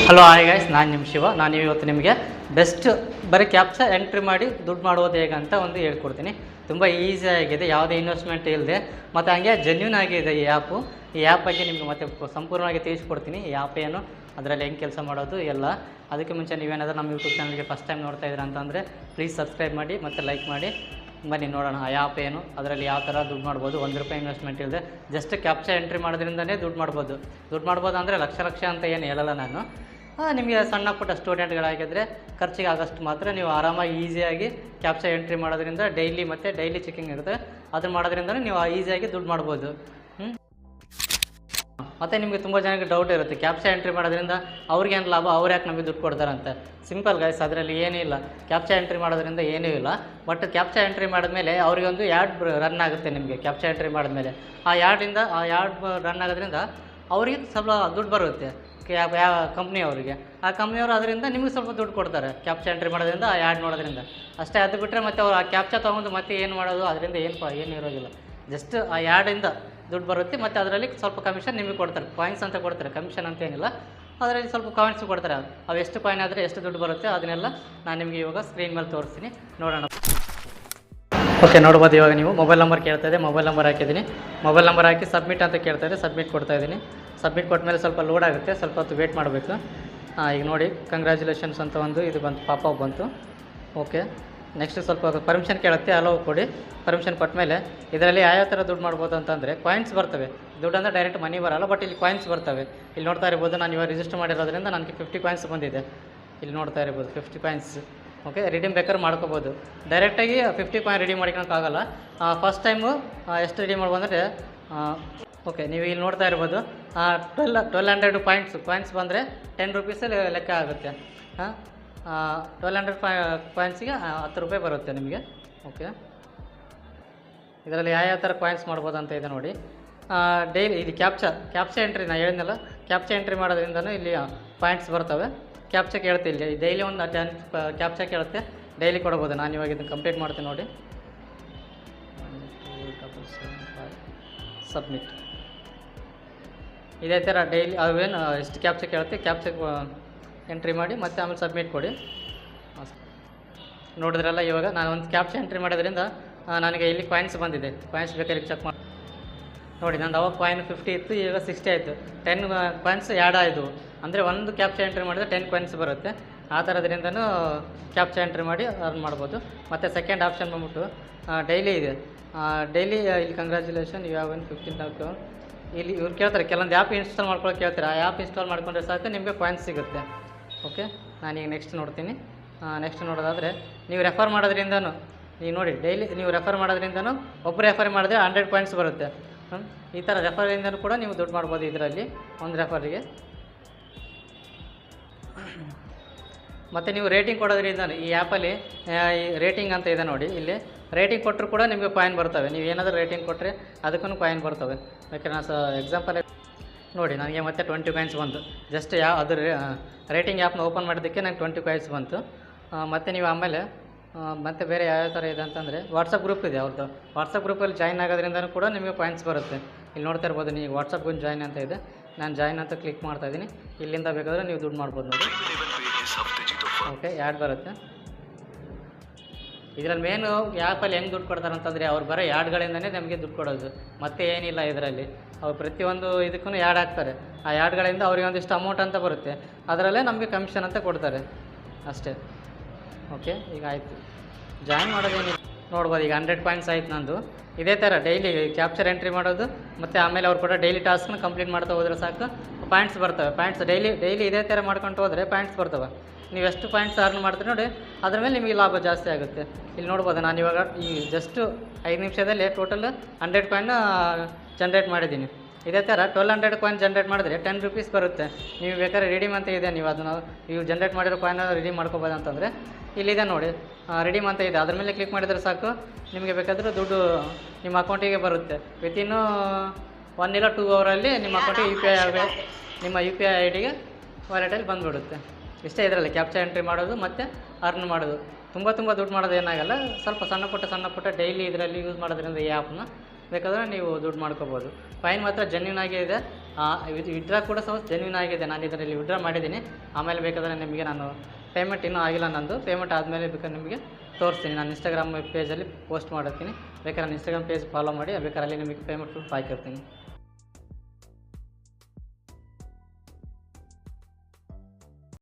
Hello hi guys, ನಾನು ನಿಮ್ಮ ಶಿವ. ನಾನು ಇವತ್ತು ನಿಮಗೆ ಬೆಸ್ಟ್ ಬರೀ ಕ್ಯಾಪ್ಚಾ ಎಂಟ್ರಿ ಮಾಡಿ ದುಡ್ಡು ಮಾಡೋದು ಹೇಗೆ ಅಂತ ಒಂದು ಹೇಳ್ಕೊಡ್ತೀನಿ. ತುಂಬ ಈಸಿಯಾಗಿದೆ, ಯಾವುದೇ ಇನ್ವೆಸ್ಟ್ಮೆಂಟ್ ಇಲ್ಲದೆ, ಮತ್ತು ಹಂಗೆ ಜೆನ್ಯೂನ್ ಆಗಿದೆ ಈ ಆ್ಯಪು. ಈ ಆ್ಯಪ್ ಬಗ್ಗೆ ನಿಮಗೆ ಮತ್ತೆ ಸಂಪೂರ್ಣವಾಗಿ ತಿಳಿಸ್ಕೊಡ್ತೀನಿ. ಈ ಆ್ಯಪ್ ಏನು, ಅದರಲ್ಲಿ ಹೆಂಗೆ ಕೆಲಸ ಮಾಡೋದು ಎಲ್ಲ. ಅದಕ್ಕೆ ಮುಂಚೆ ನೀವೇನಾದರೂ ನಮ್ಮ ಯೂಟ್ಯೂಬ್ ಚಾನಲ್ಗೆ ಫಸ್ಟ್ ಟೈಮ್ ನೋಡ್ತಾ ಇದ್ದೀರಾ ಅಂತಂದರೆ ಪ್ಲೀಸ್ ಸಬ್ಸ್ಕ್ರೈಬ್ ಮಾಡಿ ಮತ್ತು ಲೈಕ್ ಮಾಡಿ. ಬನ್ನಿ ನೋಡೋಣ ಆ ಆ್ಯಪ್ ಏನು, ಅದರಲ್ಲಿ ಯಾವ ಥರ ದುಡ್ಡು ಮಾಡ್ಬೋದು. ₹1 ಇನ್ವೆಸ್ಟ್ಮೆಂಟ್ ಇಲ್ಲದೆ ಜಸ್ಟ್ ಕ್ಯಾಪ್ಚಾ ಎಂಟ್ರಿ ಮಾಡೋದ್ರಿಂದನೇ ದುಡ್ಡು ಮಾಡ್ಬೋದು ಅಂದರೆ ಲಕ್ಷ ಅಂತ ಏನು ಹೇಳಲ್ಲ ನಾನು. ನಿಮಗೆ ಸಣ್ಣ ಪುಟ್ಟ ಸ್ಟೂಡೆಂಟ್ಗಳಾಗಿದ್ದರೆ ಖರ್ಚಿಗೆ ಆಗೋಷ್ಟು ಮಾತ್ರ ನೀವು ಆರಾಮಾಗಿ ಈಸಿಯಾಗಿ ಕ್ಯಾಪ್ಚಾ ಎಂಟ್ರಿ ಮಾಡೋದ್ರಿಂದ ಡೈಲಿ ಚೆಕಿಂಗ್ ಇರುತ್ತೆ. ಅದನ್ನು ಮಾಡೋದ್ರಿಂದ ನೀವು ಈಸಿಯಾಗಿ ದುಡ್ಡು ಮಾಡ್ಬೋದು. ಮತ್ತು ನಿಮಗೆ ತುಂಬ ಜನಕ್ಕೆ ಡೌಟ್ ಇರುತ್ತೆ, ಕ್ಯಾಪ್ಚಾ ಎಂಟ್ರಿ ಮಾಡೋದ್ರಿಂದ ಅವ್ರಿಗೇನು ಲಾಭ, ಅವ್ರು ಯಾಕೆ ನಮಗೆ ದುಡ್ಡು ಕೊಡ್ತಾರಂತೆ. ಸಿಂಪಲ್ ಗೈಸ್, ಅದರಲ್ಲಿ ಏನೂ ಇಲ್ಲ. ಕ್ಯಾಪ್ಚಾ ಎಂಟ್ರಿ ಮಾಡೋದ್ರಿಂದ ಏನೂ ಇಲ್ಲ. ಬಟ್ ಕ್ಯಾಪ್ಚಾ ಎಂಟ್ರಿ ಮಾಡಿದ್ಮೇಲೆ ಅವರಿಗೊಂದು ಯಾಡ್ ರನ್ ಆಗುತ್ತೆ. ನಿಮಗೆ ಕ್ಯಾಪ್ಚಾ ಎಂಟ್ರಿ ಮಾಡಿದ್ಮೇಲೆ ಆ ಯಾಡ್ ರನ್ ಆಗೋದ್ರಿಂದ ಅವ್ರಿಗೆ ಸ್ವಲ್ಪ ದುಡ್ಡು ಬರುತ್ತೆ. ಯಾವ ಕಂಪ್ನಿಯವರಿಗೆ, ಆ ಕಂಪ್ನಿಯವರು ಅದರಿಂದ ನಿಮಗೆ ಸ್ವಲ್ಪ ದುಡ್ಡು ಕೊಡ್ತಾರೆ ಕ್ಯಾಪ್ಚಾ ಎಂಟ್ರಿ ಮಾಡೋದ್ರಿಂದ, ಆ ಯಾಡ್ ನೋಡೋದ್ರಿಂದ ಅಷ್ಟೇ. ಅದು ಬಿಟ್ಟರೆ ಮತ್ತು ಅವ್ರು ಆ ಕ್ಯಾಪ್ಚಾ ತೊಗೊಂಡು ಮತ್ತೆ ಏನು ಮಾಡೋದು, ಅದರಿಂದ ಏನು ಇರೋದಿಲ್ಲ. ಜಸ್ಟ್ ಆ ಯಾಡಿಂದ ದುಡ್ಡು ಬರುತ್ತೆ. ಮತ್ತು ಅದರಲ್ಲಿ ಸ್ವಲ್ಪ ಕಮಿಷನ್ ನಿಮಗೆ ಕೊಡ್ತಾರೆ, ಕಾಯಿನ್ಸ್ ಅಂತ ಕೊಡ್ತಾರೆ, ಕಮಿಷನ್ ಅಂತ ಏನಿಲ್ಲ. ಅದರಲ್ಲಿ ಸ್ವಲ್ಪ ಕಾಯಿನ್ಸ್ ಕೊಡ್ತಾರೆ. ಅವು ಎಷ್ಟು ಕಾಯಿನ್ ಆದರೆ ಎಷ್ಟು ದುಡ್ಡು ಬರುತ್ತೆ ಅದನ್ನೆಲ್ಲ ನಾನು ನಿಮಗೆ ಇವಾಗ ಸ್ಕ್ರೀನ್ ಮೇಲೆ ತೋರಿಸ್ತೀನಿ, ನೋಡೋಣ. ಓಕೆ, ನೋಡ್ಬೋದು. ಇವಾಗ ನೀವು ಮೊಬೈಲ್ ನಂಬರ್ ಕೇಳ್ತಾಯಿದೆ, ಮೊಬೈಲ್ ನಂಬರ್ ಹಾಕಿದ್ದೀನಿ. ಮೊಬೈಲ್ ನಂಬರ್ ಹಾಕಿ ಸಬ್ಮಿಟ್ ಅಂತ ಕೇಳ್ತಾಯಿದೆ, ಸಬ್ಮಿಟ್ ಕೊಡ್ತಾಯಿದ್ದೀನಿ. ಸಬ್ಮಿಟ್ ಕೊಟ್ಟ ಮೇಲೆ ಸ್ವಲ್ಪ ಲೋಡ್ ಆಗುತ್ತೆ, ಸ್ವಲ್ಪ ಹೊತ್ತು ವೇಟ್ ಮಾಡಬೇಕು. ಈಗ ನೋಡಿ, ಕಂಗ್ರ್ಯಾಚುಲೇಷನ್ಸ್ ಅಂತ ಒಂದು ಇದು ಬಂತು, ಪಾಪಪ್ ಬಂತು. ಓಕೆ, ನೆಕ್ಸ್ಟ್ ಸ್ವಲ್ಪ ಪರ್ಮಿಷನ್ ಕೇಳುತ್ತೆ, ಅಲೋ ಕೊಡಿ. ಪರ್ಮಿಷನ್ ಕೊಟ್ಟ ಮೇಲೆ ಇದರಲ್ಲಿ ಯಾವ ಥರ ದುಡ್ಡು ಮಾಡ್ಬೋದು ಅಂತಂದರೆ ಕಾಯಿನ್ಸ್ ಬರ್ತವೆ. ದುಡ್ಡು ಅಂದರೆ ಡೈರೆಕ್ಟ್ ಮನಿ ಬರೋಲ್ಲ, ಬಟ್ ಇಲ್ಲಿ ಕಾಯಿನ್ಸ್ ಬರ್ತವೆ. ಇಲ್ಲಿ ನೋಡ್ತಾ ಇರ್ಬೋದು, ನಾನು ಇವಾಗ ರಿಜಿಸ್ಟರ್ ಮಾಡಿರೋದ್ರಿಂದ ನನಗೆ 50 ಕಾಯಿನ್ಸ್ ಬಂದಿದೆ. ಇಲ್ಲಿ ನೋಡ್ತಾ ಇರ್ಬೋದು 50 ಕಾಯಿನ್ಸ್. ಓಕೆ, ರಿಡೀಮ್ ಬೇಕಾದ್ರೆ ಮಾಡ್ಕೋಬೋದು. ಡೈರೆಕ್ಟಾಗಿ 50 ಕಾಯಿನ್ ರೆಡಿ ಮಾಡ್ಕೊಳಕ್ಕಾಗಲ್ಲ. ಫಸ್ಟ್ ಟೈಮು ಎಷ್ಟು ರೆಡಿ ಮಾಡ್ಬೋದು ಅಂದರೆ, ಓಕೆ, ನೀವು ಇಲ್ಲಿ ನೋಡ್ತಾ ಇರ್ಬೋದು 1200 ಕಾಯಿನ್ಸ್ ಬಂದರೆ ₹10 ಲೆಕ್ಕ ಆಗುತ್ತೆ. 1200 ಕಾಯಿನ್ಸಿಗೆ ₹10 ಬರುತ್ತೆ ನಿಮಗೆ. ಓಕೆ, ಇದರಲ್ಲಿ ಯಾವ ಥರ ಕಾಯಿನ್ಸ್ ಮಾಡ್ಬೋದು ಅಂತ ಇದೆ ನೋಡಿ. ಡೈಲಿ ಇಲ್ಲಿ ಕ್ಯಾಪ್ಚಾ ಎಂಟ್ರಿ ನಾನು ಹೇಳಿದ್ನಲ್ಲ, ಕ್ಯಾಪ್ಚಾ ಎಂಟ್ರಿ ಮಾಡೋದ್ರಿಂದನೂ ಇಲ್ಲಿ ಪಾಯಿಂಟ್ಸ್ ಬರ್ತವೆ. ಕ್ಯಾಪ್ಚಾ ಕೇಳುತ್ತೆ, ಇಲ್ಲಿ ಡೈಲಿ ಒಂದು 10 ಕ್ಯಾಪ್ಚಾ ಕೇಳುತ್ತೆ, ಡೈಲಿ ಕೊಡ್ಬೋದು. ನಾನು ಇವಾಗ ಇದನ್ನು ಕಂಪ್ಲೀಟ್ ಮಾಡ್ತೀನಿ ನೋಡಿ. 1277 ಸಬ್ಮಿಟ್. ಇದೇ ಥರ ಡೈಲಿ ಅವೇನು ಎಷ್ಟು ಕ್ಯಾಪ್ಚಾ ಕೇಳುತ್ತೆ, ಕ್ಯಾಪ್ಚಾ ಎಂಟ್ರಿ ಮಾಡಿ ಮತ್ತು ಆಮೇಲೆ ಸಬ್ಮಿಟ್ ಕೊಡಿ. ನೋಡಿದ್ರಲ್ಲ, ಇವಾಗ ನಾನು ಒಂದು ಕ್ಯಾಪ್ಚಾ ಎಂಟ್ರಿ ಮಾಡೋದ್ರಿಂದ ನನಗೆ ಇಲ್ಲಿ ಕಾಯಿನ್ಸ್ ಬಂದಿದೆ. ಕಾಯಿನ್ಸ್ ಬೇಕಾದ್ರೆ ಚೆಕ್ ಮಾಡಿ ನೋಡಿ. ನಂದು ಅವಾಗ ಕಾಯಿನ್ 50 ಇತ್ತು, ಈಗ 60 ಆಯಿತು. 10 ಕಾಯಿನ್ಸ್ ಆ್ಯಡ್ ಆಯಿತು ಅಂದರೆ ಒಂದು ಕ್ಯಾಪ್ಚಾ ಎಂಟ್ರಿ ಮಾಡಿದ್ರೆ 10 ಕಾಯಿನ್ಸ್ ಬರುತ್ತೆ. ಆ ಥರದ್ರಿಂದನೂ ಕ್ಯಾಪ್ಚಾ ಎಂಟ್ರಿ ಮಾಡಿ ಅರ್ನ್ ಮಾಡ್ಬೋದು. ಮತ್ತು ಸೆಕೆಂಡ್ ಆಪ್ಷನ್ ಬಂದ್ಬಿಟ್ಟು ಡೈಲಿ ಇದೆ. ಡೈಲಿ ಇಲ್ಲಿ ಕಂಗ್ರ್ಯಾಚುಲೇಷನ್ ಯು ಹ್ಯಾವ್ ವಿನ್ 15,000. ಇಲ್ಲಿ ಇವ್ರು ಕೇಳ್ತಾರೆ, ಕೆಲವೊಂದು ಆ್ಯಪ್ ಇನ್ಸ್ಟಾಲ್ ಮಾಡ್ಕೊಳ್ಳೋಕೆ ಕೇಳ್ತಾರೆ. ಆ ಆ್ಯಪ್ ಇನ್ಸ್ಟಾಲ್ ಮಾಡ್ಕೊಂಡ್ರೆ ಸಾಕು ನಿಮಗೆ ಕಾಯಿನ್ಸ್ ಸಿಗುತ್ತೆ. ಓಕೆ, ನಾನೀಗ ನೆಕ್ಸ್ಟ್ ನೋಡ್ತೀನಿ. ನೆಕ್ಸ್ಟ್ ನೋಡೋದಾದರೆ, ನೀವು ರೆಫರ್ ಮಾಡೋದ್ರಿಂದನೂ ನೀವು ನೋಡಿ, ಡೈಲಿ ನೀವು ರೆಫರ್ ಮಾಡೋದ್ರಿಂದನೂ ಒಬ್ಬರು ರೆಫರ್ ಮಾಡಿದ್ರೆ 100 ಕಾಯಿನ್ಸ್ ಬರುತ್ತೆ. ಈ ಥರ ರೆಫರಿಂದನೂ ಕೂಡ ನೀವು ದುಡ್ಡು ಮಾಡ್ಬೋದು ಇದರಲ್ಲಿ, ಒಂದು ರೆಫರಿಗೆ. ಮತ್ತು ನೀವು ರೇಟಿಂಗ್ ಕೊಡೋದ್ರಿಂದ ಈ ಆ್ಯಪಲ್ಲಿ ಈ ರೇಟಿಂಗ್ ಅಂತ ಇದೆ ನೋಡಿ. ಇಲ್ಲಿ ರೇಟಿಂಗ್ ಕೊಟ್ಟರು ಕೂಡ ನಿಮಗೆ ಕಾಯಿನ್ ಬರ್ತವೆ. ನೀವು ಏನಾದರೂ ರೇಟಿಂಗ್ ಕೊಟ್ಟರೆ ಅದಕ್ಕೂ ಕಾಯಿನ್ ಬರ್ತವೆ. ಯಾಕೆ ನಾನು ಎಕ್ಸಾಂಪಲ್ ನೋಡಿ, ನನಗೆ ಮತ್ತೆ 20 ಕಾಯಿನ್ಸ್ ಬಂತು. ಜಸ್ಟ್ ಅದ್ರ ರೇಟಿಂಗ್ ಆ್ಯಪ್ನ ಓಪನ್ ಮಾಡೋದಕ್ಕೆ ನನಗೆ 20 ಕಾಯಿನ್ಸ್ ಬಂತು. ಮತ್ತು ನೀವು ಆಮೇಲೆ ಮತ್ತು ಬೇರೆ ಯಾವ ಥರ ಇದೆ ಅಂತಂದರೆ, ವಾಟ್ಸಪ್ ಗ್ರೂಪ್ ಇದೆ ಅವ್ರದ್ದು. ವಾಟ್ಸಪ್ ಗ್ರೂಪಲ್ಲಿ ಜಾಯ್ನ್ ಆಗೋದ್ರಿಂದನೂ ಕೂಡ ನಿಮಗೆ ಕಾಯಿನ್ಸ್ ಬರುತ್ತೆ. ಇಲ್ಲಿ ನೋಡ್ತಾ ಇರ್ಬೋದು, ನೀವು ವಾಟ್ಸಪ್ ಗ್ರೂಪ್ ಜಾಯ್ನ್ ಅಂತ ಇದೆ. ನಾನು ಜಾಯ್ನ್ ಅಂತ ಕ್ಲಿಕ್ ಮಾಡ್ತಾಯಿದ್ದೀನಿ. ಇಲ್ಲಿಂದ ಬೇಕಾದರೆ ನೀವು ದುಡ್ಡು ಮಾಡ್ಬೋದು ನೋಡಿ. ಓಕೆ, ಯಾಡ್ ಬರುತ್ತೆ. ಇದರಲ್ಲಿ ಮೇನು ಆ್ಯಪಲ್ಲಿ ಹೆಂಗೆ ದುಡ್ಡು ಕೊಡ್ತಾರೆ ಅಂತಂದರೆ, ಅವ್ರು ಬರೋ ಯಾಡ್ಗಳಿಂದನೇ ನಮಗೆ ದುಡ್ಡು ಕೊಡೋದು, ಮತ್ತೆ ಏನಿಲ್ಲ ಇದರಲ್ಲಿ. ಅವ್ರು ಪ್ರತಿಯೊಂದು ಇದಕ್ಕೂ ಯಾಡ್ ಹಾಕ್ತಾರೆ. ಆ ಯಾಡ್ಗಳಿಂದ ಅವ್ರಿಗೆ ಒಂದಿಷ್ಟು ಅಮೌಂಟ್ ಅಂತ ಬರುತ್ತೆ, ಅದರಲ್ಲೇ ನಮಗೆ ಕಮಿಷನ್ ಅಂತ ಕೊಡ್ತಾರೆ ಅಷ್ಟೇ. ಓಕೆ, ಈಗ ಆಯಿತು. ಜಾಯಿನ್ ಮಾಡೋದೇನಿಲ್ಲ ನೋಡ್ಬೋದು. ಈಗ 100 ಕಾಯಿನ್ಸ್ ಆಯ್ತು ನಂದು. ಇದೇ ಥರ ಡೈಲಿ ಕ್ಯಾಪ್ಚರ್ ಎಂಟ್ರಿ ಮಾಡೋದು, ಮತ್ತು ಆಮೇಲೆ ಅವ್ರು ಕೂಡ ಡೈಲಿ ಟಾಸ್ಕ್ನ ಕಂಪ್ಲೀಟ್ ಮಾಡ್ತಾ ಹೋದರೆ ಸಾಕು ಪಾಯಿಂಟ್ಸ್ ಬರ್ತವೆ. ಪಾಯಿಂಟ್ಸ್ ಡೈಲಿ ಇದೇ ಥರ ಮಾಡ್ಕೊಂಡು ಹೋದರೆ ಪಾಯಿಂಟ್ಸ್ ಬರ್ತವೆ. ನೀವು ಎಷ್ಟು ಪಾಯಿಂಟ್ಸ್ ಅರ್ನ್ ಮಾಡ್ತೀರಿ ನೋಡಿ, ಅದ್ರ ಮೇಲೆ ನಿಮಗೆ ಲಾಭ ಜಾಸ್ತಿ ಆಗುತ್ತೆ. ಇಲ್ಲಿ ನೋಡ್ಬೋದು, ನಾನು ಇವಾಗ ಈ ಜಸ್ಟ್ 5 ನಿಮಿಷದಲ್ಲಿ ಟೋಟಲ್ 100 ಕಾಯಿನ್ ಜನ್ರೇಟ್ ಮಾಡಿದ್ದೀನಿ. ಇದೇ ಥರ 1200 ಕಾಯಿನ್ ಜನ್ರೇಟ್ ಮಾಡಿದ್ರೆ ₹10 ಬರುತ್ತೆ. ನೀವು ಬೇಕಾದ್ರೆ ರಿಡೀಮ್ ಅಂತ ಇದೆ, ನೀವು ಅದನ್ನು ಜನ್ರೇಟ್ ಮಾಡಿರೋ ಕಾಯಿನ್ ರಿಡೀಮ್ ಮಾಡ್ಕೋಬೋದು ಅಂತಂದರೆ ಇಲ್ಲಿದೆ ನೋಡಿ, ರಿಡೀಮ್ ಅಂತ ಇದೆ. ಅದ್ರ ಮೇಲೆ ಕ್ಲಿಕ್ ಮಾಡಿದರೆ ಸಾಕು, ನಿಮಗೆ ಬೇಕಾದರೆ ದುಡ್ಡು ನಿಮ್ಮ ಅಕೌಂಟಿಗೆ ಬರುತ್ತೆ. ವಿತಿನ್ನು 1 ಇಲ್ಲ 2 ಅವರಲ್ಲಿ ನಿಮ್ಮ ಅಕೌಂಟಿಗೆ ನಿಮ್ಮ ಯು ಪಿ ಐ ಐಡಿಗೆ ವಾಲೆಟಲ್ಲಿ ಬಂದುಬಿಡುತ್ತೆ. ಇಷ್ಟೇ ಇದರಲ್ಲಿ ಕ್ಯಾಪ್ಚಾ ಎಂಟ್ರಿ ಮಾಡೋದು ಮತ್ತು ಅರ್ನ್ ಮಾಡೋದು. ತುಂಬ ದುಡ್ಡು ಮಾಡೋದು ಏನಾಗಲ್ಲ. ಸ್ವಲ್ಪ ಸಣ್ಣ ಪುಟ್ಟ ಡೈಲಿ ಇದರಲ್ಲಿ ಯೂಸ್ ಮಾಡೋದ್ರಿಂದ ಈ ಆ್ಯಪ್ನ ಬೇಕಾದರೆ ನೀವು ದುಡ್ಡು ಮಾಡ್ಕೋಬೋದು. ಕಾಯಿನ್ ಮಾತ್ರ ಜೆನ್ಯೂನ್ ಆಗೇ ಇದೆ. ವಿಡ್ರಾ ಕೂಡ ಸಹ ಜೆನ್ಯೂನ್ ಆಗಿದೆ. ನಾನು ಇದರಲ್ಲಿ ವಿಡ್ರಾ ಮಾಡಿದ್ದೀನಿ. ಆಮೇಲೆ ಬೇಕಾದರೆ ನಿಮಗೆ ನಾನು ಪೇಮೆಂಟ್ ಇನ್ನೂ ಆಗಿಲ್ಲ ನಂದು. ಪೇಮೆಂಟ್ ಆದಮೇಲೆ ಬೇಕಾದ್ರೆ ನಿಮಗೆ ತೋರಿಸ್ತೀನಿ. ನಾನು ಇನ್ಸ್ಟಾಗ್ರಾಮ್ ಪೇಜಲ್ಲಿ ಪೋಸ್ಟ್ ಮಾಡಿರ್ತೀನಿ. ಬೇಕಾದ್ರೆ ನಾನು ಇನ್ಸ್ಟಾಗ್ರಾಮ್ ಪೇಜ್ ಫಾಲೋ ಮಾಡಿ, ಬೇಕಾದ್ರೆ ಅಲ್ಲಿ ನಿಮಗೆ ಪೇಮೆಂಟ್ ಪ್ರೂಫ್ ಹಾಕಿರ್ತೀನಿ.